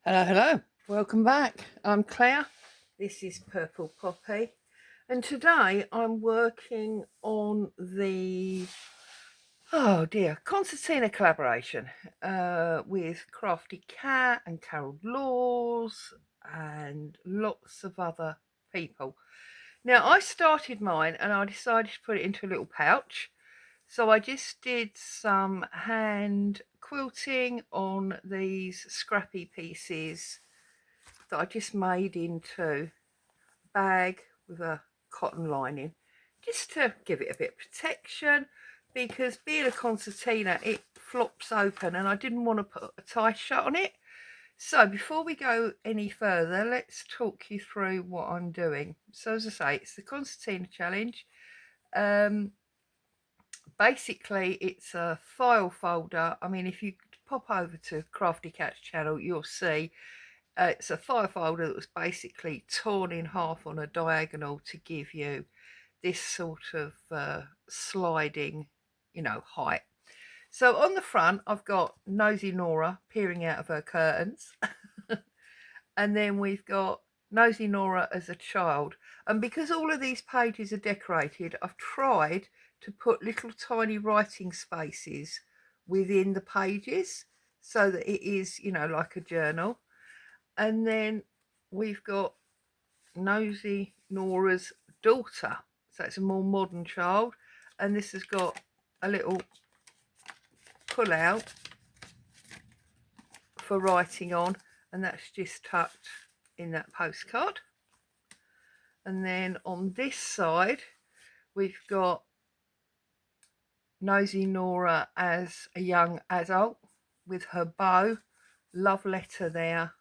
Hello, hello. Welcome back. I'm Claire. This is Purple Poppy. And today I'm working on the, oh dear, concertina collaboration with Crafty Cat and Carol Laws and lots of other people. Now, I started mine and I decided to put it into a little pouch. So I just did some hand quilting on these scrappy pieces that I just made into a bag with a cotton lining, just to give it a bit of protection, because being a concertina, it flops open and I didn't want to put a tie shut on it. So before we go any further, let's talk you through what I'm doing. So as I say, it's the concertina challenge. Basically it's a file folder. I mean, if you pop over to Crafty Cat's channel, you'll see it's a file folder that was basically torn in half on a diagonal to give you this sort of sliding, height. So on the front, I've got Nosy Nora peering out of her curtains. And then we've got Nosy Nora as a child. And because all of these pages are decorated, I've tried to put little tiny writing spaces within the pages so that it is, like a journal. And then we've got Nosy Nora's daughter. So it's a more modern child. And this has got a little pull out for writing on. And that's just tucked in that postcard. And then on this side, we've got Nosy Nora as a young adult with her bow, love letter there,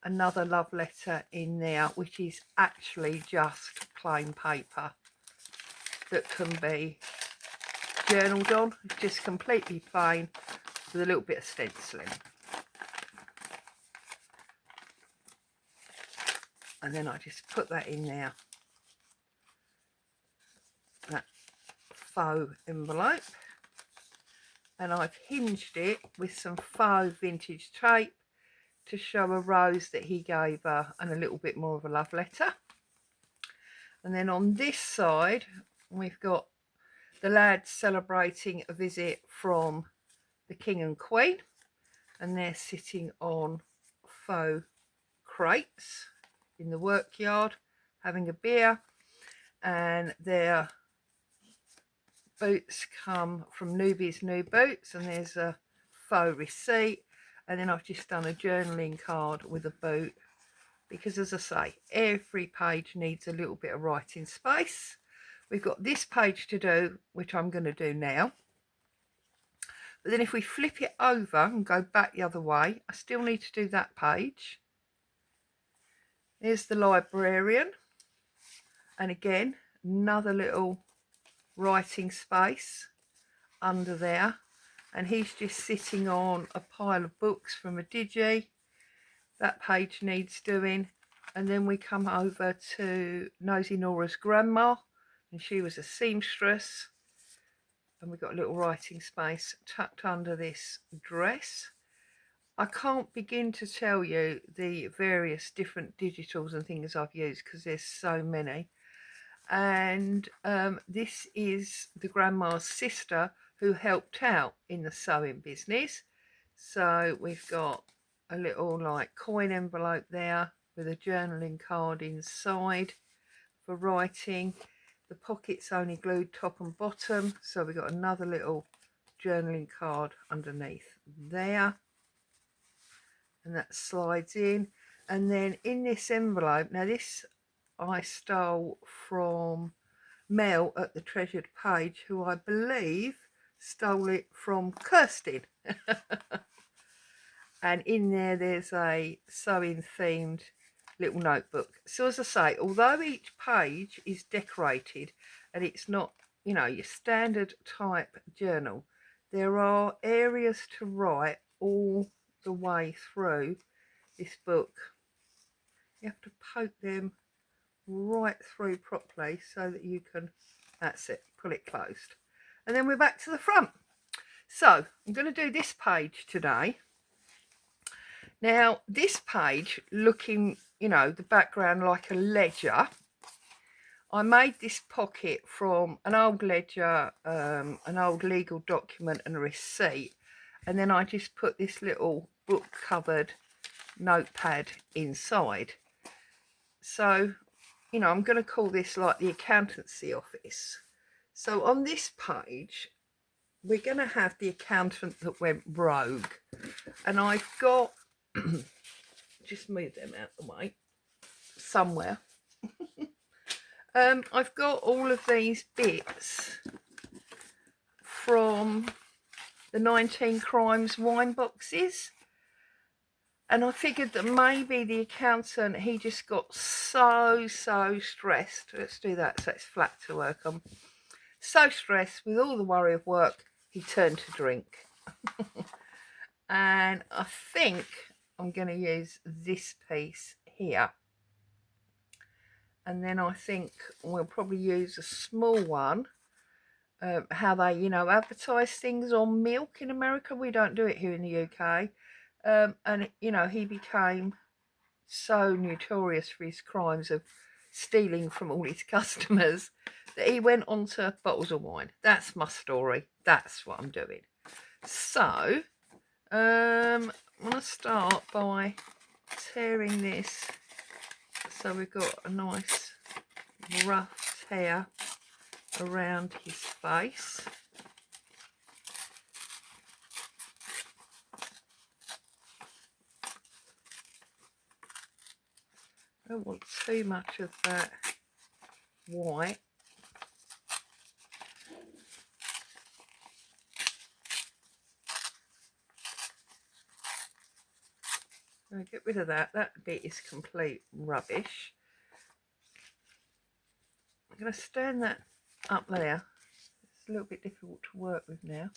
another love letter in there, which is actually just plain paper that can be journaled on. It's just completely plain with a little bit of stenciling. And then I just put that in there, that faux envelope, and I've hinged it with some faux vintage tape to show a rose that he gave her and a little bit more of a love letter. And then on this side, we've got the lads celebrating a visit from the King and Queen, and they're sitting on faux crates in the workyard having a beer, and their boots come from Newbie's New Boots, and there's a faux receipt. And then I've just done a journaling card with a boot, because as I say, every page needs a little bit of writing space. We've got this page to do, which I'm going to do now. But then if we flip it over and go back the other way, I still need to do that page. There's the librarian. And again, another little writing space under there. And he's just sitting on a pile of books from a digi. That page needs doing. And then we come over to Nosy Nora's grandma, and she was a seamstress. And we've got a little writing space tucked under this dress. I can't begin to tell you the various different digitals and things I've used, because there's so many. And this is the grandma's sister who helped out in the sewing business. So we've got a little like coin envelope there with a journaling card inside for writing. The pocket's only glued top and bottom, so we've got another little journaling card underneath there, and that slides in. And then in this envelope, now this I stole from Mel at the Treasured Page, who I believe stole it from Kirsten. And in there's a sewing themed little notebook. So as I say, although each page is decorated and it's not, your standard type journal, there are areas to write all the way through this book. You have to poke them right through properly so that you can, that's it, pull it closed. And then we're back to the front. So I'm going to do this page today. Now, this page, looking, you know, the background like a ledger, I made this pocket from an old ledger, an old legal document and a receipt. And then I just put this little book covered notepad inside. So, you know, I'm going to call this like the accountancy office. So on this page, we're going to have the accountant that went rogue. And I've got, just move them out the way, somewhere. I've got all of these bits from the 19 Crimes wine boxes. And I figured that maybe the accountant, he just got so stressed. Let's do that so it's flat to work on. So stressed with all the worry of work, he turned to drink. And I think I'm going to use this piece here. And then I think we'll probably use a small one. How they, you know, advertise things on milk in America. We don't do it here in the UK. And, you know, he became so notorious for his crimes of stealing from all his customers that he went on to bottles of wine. That's my story. That's what I'm doing. So, I'm going to start by tearing this. So we've got a nice rough tear around his face. I don't want too much of that white. I'll get rid of that. That bit is complete rubbish. I'm going to stand that up there. It's a little bit difficult to work with now.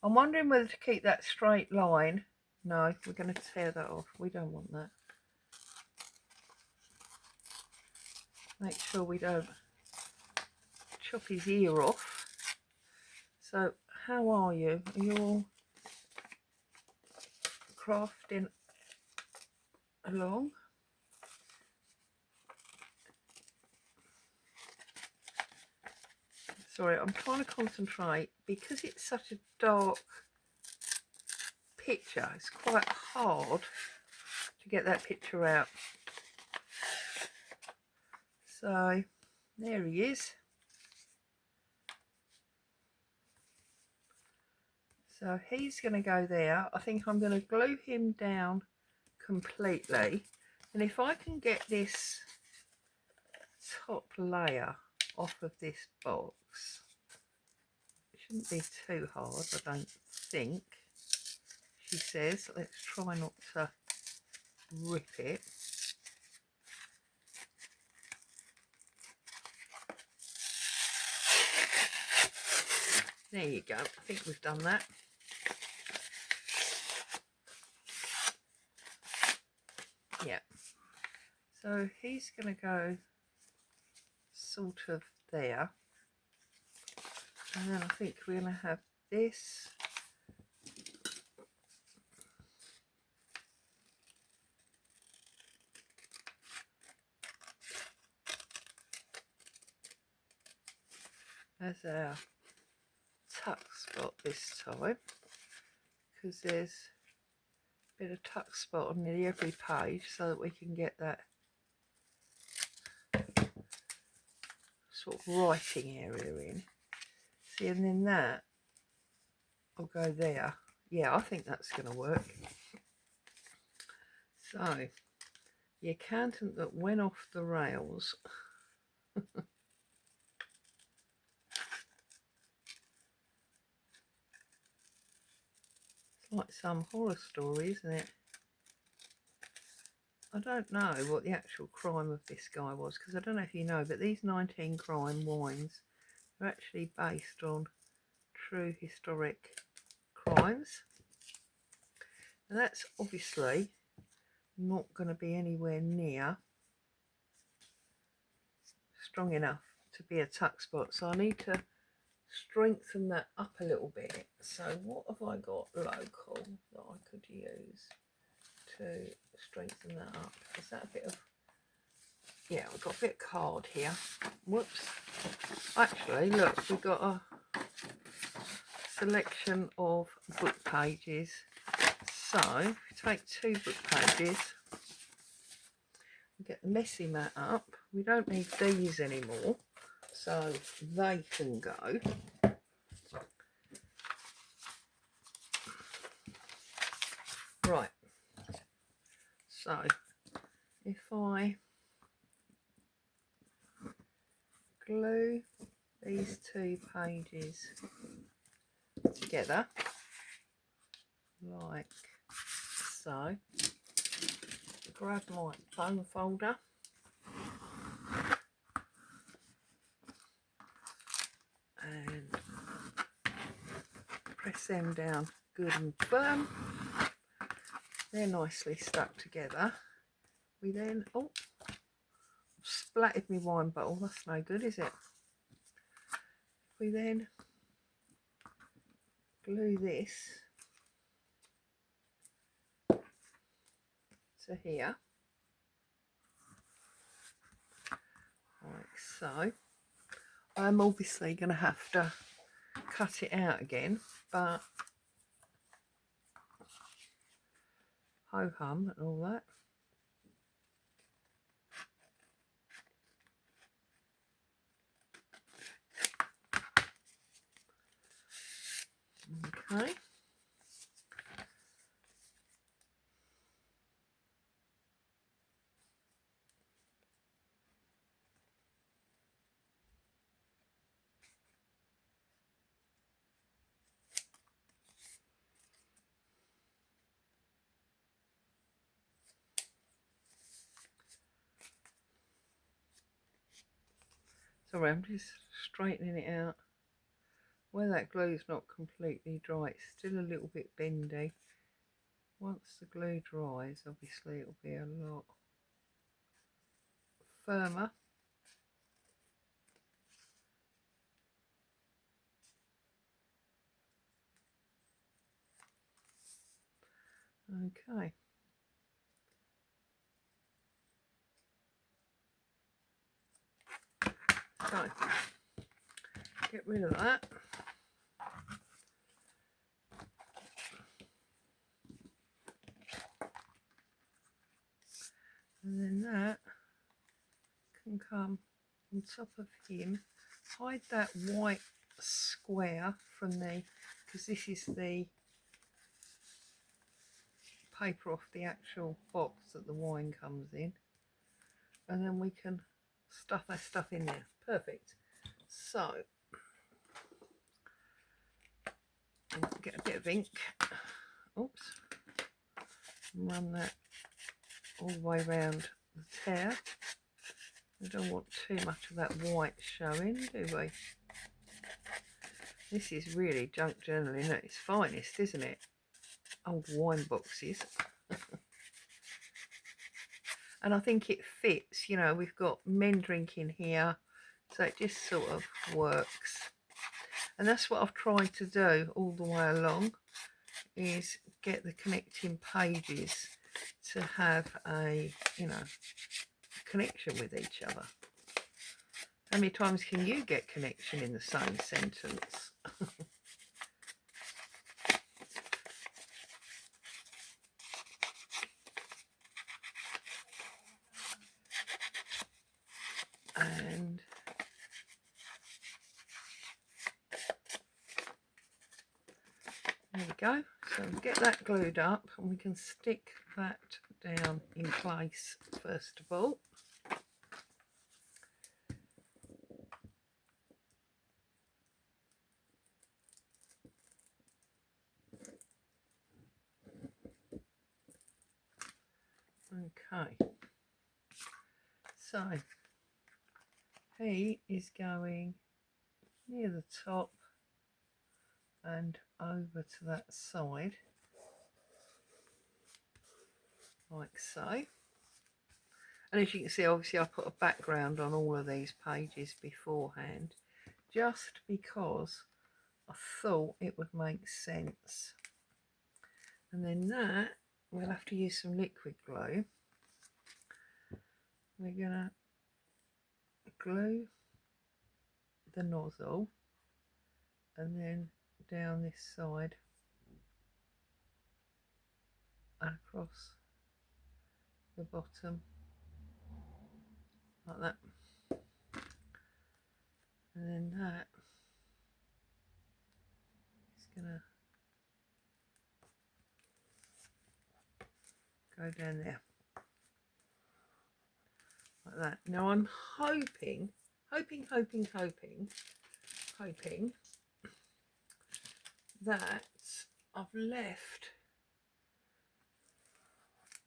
I'm wondering whether to keep that straight line. No, we're going to tear that off. We don't want that. Make sure we don't chop his ear off. So, how are you? Are you all crafting along? Sorry, I'm trying to concentrate because it's such a dark picture. It's quite hard to get that picture out. So there he is. So he's going to go there. I think I'm going to glue him down completely. And if I can get this top layer off of this box, it shouldn't be too hard, I don't think. She says, let's try not to rip it. There you go. I think we've done that. Yeah. So he's going to go sort of there. And then I think we're going to have this. As our tuck spot this time, because there's a bit of tuck spot on nearly every page so that we can get that sort of writing area in. See, and then that will go there. Yeah, I think that's going to work. So, the accountant that went off the rails. It's like some horror story, isn't it? I don't know what the actual crime of this guy was, because I don't know if you know, but these 19 crime wines are actually based on true historic crimes. And that's obviously not going to be anywhere near strong enough to be a tuck spot. So I need to strengthen that up a little bit. So what have I got local that I could use? to strengthen that up. Is that a bit of, yeah, we've got a bit of card here. Whoops. Actually, look, we've got a selection of book pages. So, if you take 2 book pages, we get the messy mat up. We don't need these anymore, so they can go. Right, so if I glue these 2 pages together like so, grab my foam folder and press them down good and firm. They're nicely stuck together. We then, oh, splattered my wine bottle, that's no good, is it? We then glue this to here, like so. I'm obviously going to have to cut it out again, but ho-hum and all that. Okay. Sorry, I'm just straightening it out. Where that glue's not completely dry, it's still a little bit bendy. Once the glue dries, obviously it'll be a lot firmer. Okay. So, get rid of that. And then that can come on top of him. Hide that white square from the, because this is the paper off the actual box that the wine comes in. And then we can stuff that stuff in there. Perfect. So, get a bit of ink. Oops. Run that all the way around the tear. We don't want too much of that white showing, do we? This is really junk journaling at its finest, isn't it? Old wine boxes. And I think it fits, you know, we've got men drinking here, so it just sort of works. And that's what I've tried to do all the way along, is get the connecting pages to have a, you know, connection with each other. How many times can you get connection in the same sentence? And there we go. So get that glued up and we can stick that down in place first of all. Okay, so he is going near the top and over to that side, like so. And as you can see, obviously I put a background on all of these pages beforehand, just because I thought it would make sense. And then that we'll have to use some liquid glue. We're gonna glue the nozzle and then down this side and across the bottom like that, and then that is gonna go down there like that. Now I'm hoping that I've left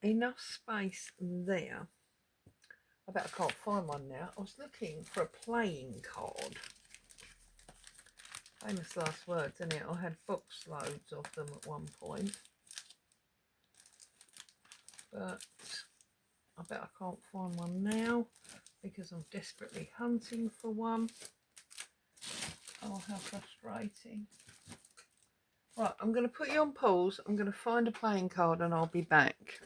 enough space there. I bet I can't find one now. I was looking for a playing card. Famous last words, isn't it? I had box loads of them at one point. But I bet I can't find one now because I'm desperately hunting for one. Oh, how frustrating. Right, I'm going to put you on pause. I'm going to find a playing card and I'll be back.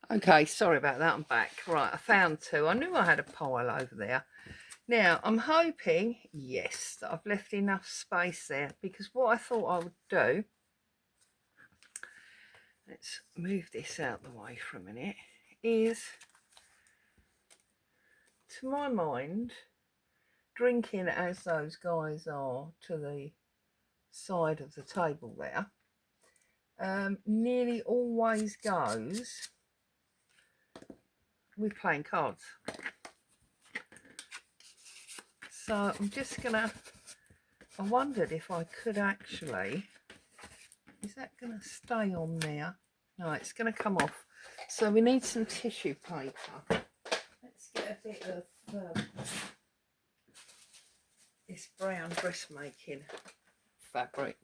Okay, sorry about that, I'm back. Right, I found two. I knew I had a pile over there. Now, I'm hoping, yes, that I've left enough space there, because what I thought I would do, let's move this out the way for a minute, is, to my mind, drinking as those guys are to the side of the table there, nearly always goes with playing cards. So I'm just gonna, I wondered if I could actually, is that gonna stay on there? No, it's gonna come off. So we need some tissue paper. Let's get a bit of this brown dressmaking fabric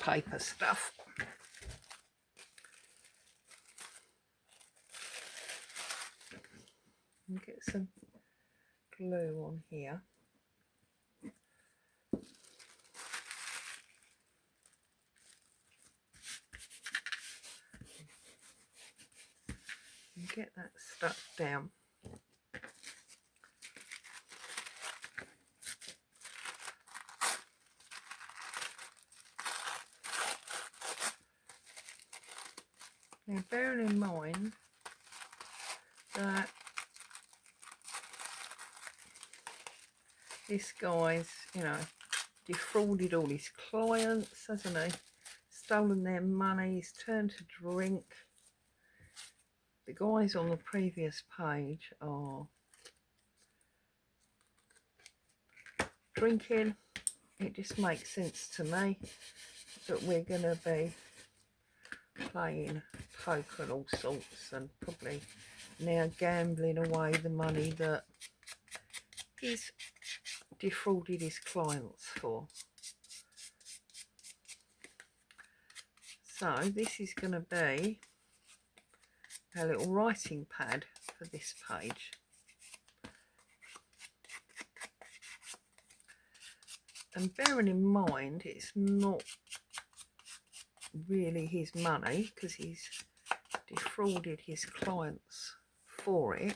paper stuff. And get some glue on here. And get that stuck down. Now bearing in mind that this guy's, you know, defrauded all his clients, hasn't he? Stolen their money, he's turned to drink. The guys on the previous page are drinking. It just makes sense to me that we're going to be playing poker and all sorts, and probably now gambling away the money that he's defrauded his clients for. So this is going to be a little writing pad for this page. And bearing in mind it's not really his money because he's defrauded his clients for it,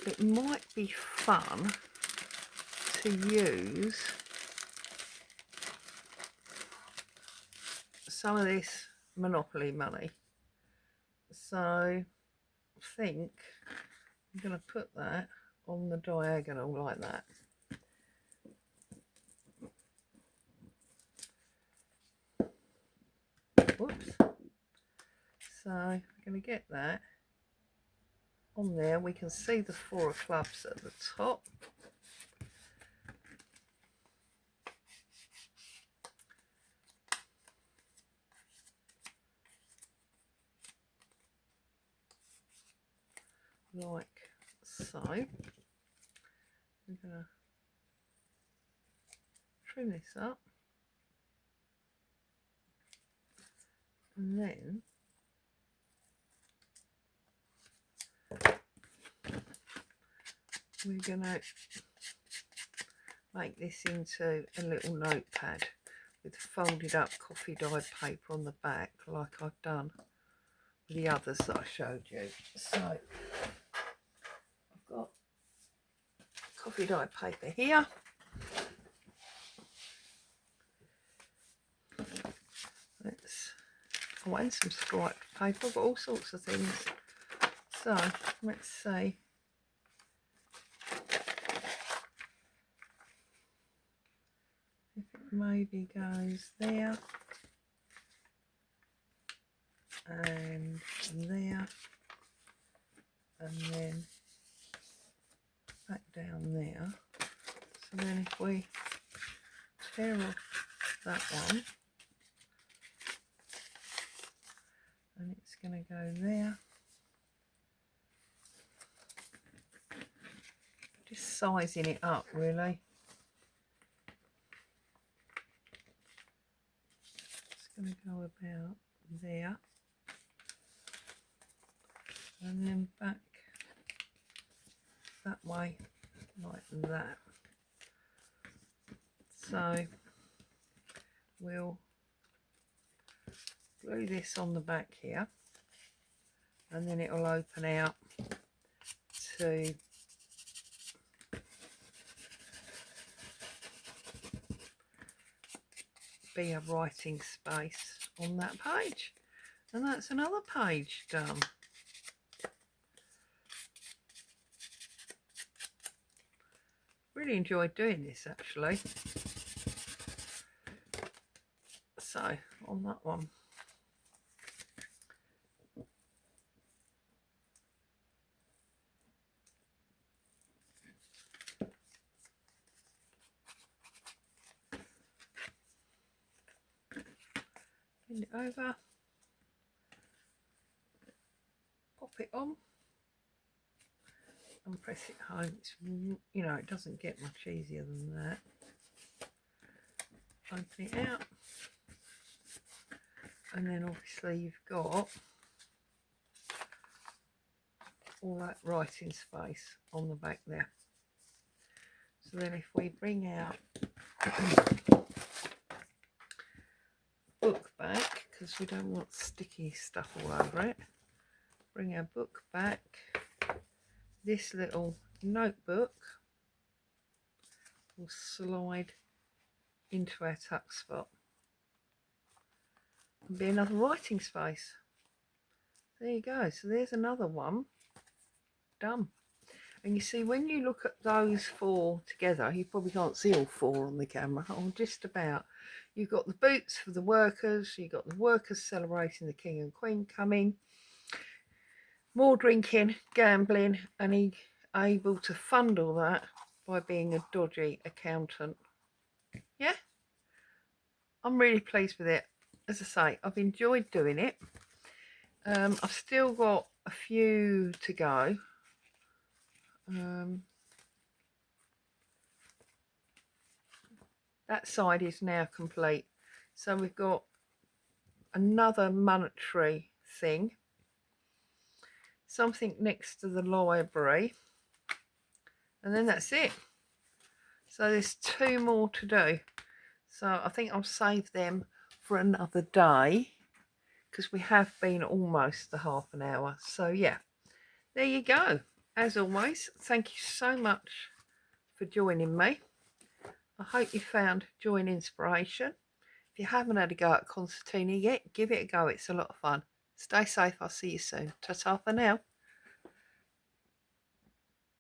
it might be fun to use some of this Monopoly money. So I think I'm going to put that on the diagonal like that. Whoops. So I'm going to get that on there. We can see the 4 of clubs at the top. Like so. I'm going to trim this up. And then we're going to make this into a little notepad. with folded up coffee dyed paper on the back, like I've done with the others that I showed you. So I've got coffee dyed paper here. And some striped paper, but all sorts of things. So let's see. If it maybe goes there and there and then back down there. So then if we tear off that one, and it's going to go there. Just sizing it up really. It's going to go about there and then back that way like that. So we'll glue this on the back here and then it will open out to be a writing space on that page, and that's another page done. Really enjoyed doing this actually. So on that one, bend it over, pop it on and press it home. It's, you know, it doesn't get much easier than that. Open it out, and then obviously you've got all that writing space on the back there. So then if we bring out book back, because we don't want sticky stuff all over it, bring our book back, this little notebook will slide into our tuck spot and be another writing space. There you go. So there's another one done. And you see, when you look at those four together, you probably can't see all four on the camera, or just about. You've got the boots for the workers, you've got the workers celebrating the king and queen coming, more drinking, gambling, and he able to fund all that by being a dodgy accountant. Yeah, I'm really pleased with it. As I say, I've enjoyed doing it. I've still got a few to go. That side is now complete. So we've got another monetary thing, something next to the library, and then that's it. So there's two more to do. So I think I'll save them for another day, because we have been almost the half an hour. So yeah, there you go. As always, thank you so much for joining me. I hope you found joy and inspiration. If you haven't had a go at concertina yet, give it a go. It's a lot of fun. Stay safe. I'll see you soon. Ta-ta for now.